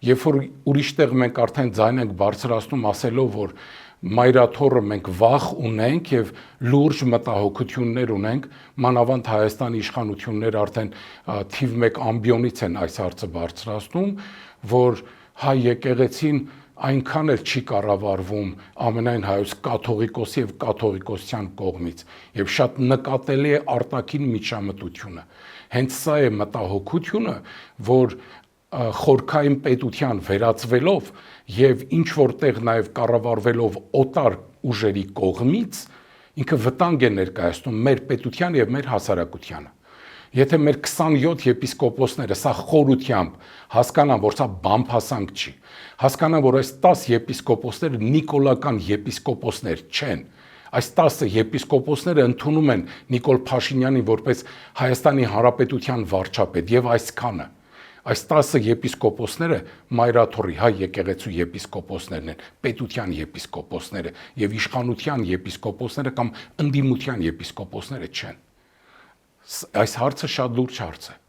Երբ որ ուրիշտեղ մենք արդեն ձայն ենք բարձրացնում ասելով, որ մայրաթոռը մենք վախ ունենք եւ լուրջ մտահոգություններ ունենք, մանավանդ Հայաստանի իշխանությունները արդեն թիվ 1 ամբիոնից են այս հարցը բարձրացնում, որ հայ եկեղեցին այնքան էլ չի կառավարվում ամենայն հայոց կաթողիկոսի եւ կաթողիկոսության կողմից եւ շատ նկատելի է արտաքին միջամտությունը։ Հենց սա է մտահոգությունը, որ խորքային պետության վերածվելով եւ ինչ որտեղ նաեւ կառավարվելով օտար ուժերի կողմից ինքը վտանգ է ներկայացնում մեր պետության եւ մեր հասարակությանը։ Եթե մեր 27 եպիսկոպոսները սա խորությամբ հասկանան, որ սա բամփասանք չի, հասկանան, որ այս 10 եպիսկոպոսները նիկոլական եպիսկոպոսներ չեն, այս 10 եպիսկոպոսները ընդունում են Նիկոլ Փաշինյանին որպես Հայաստանի Հանրապետության վարչապետ եւ այսքանը։ Այս 10 եպիսկոպոսները մայրաթոռի հայ եկեղեցու եպիսկոպոսներն են, պետության եպիսկոպոսները եւ իշխանության եպիսկոպոսները կամ ընդդիմության եպիսկոպոսները չեն։ Այս հարցը շատ լուրջ հարց է։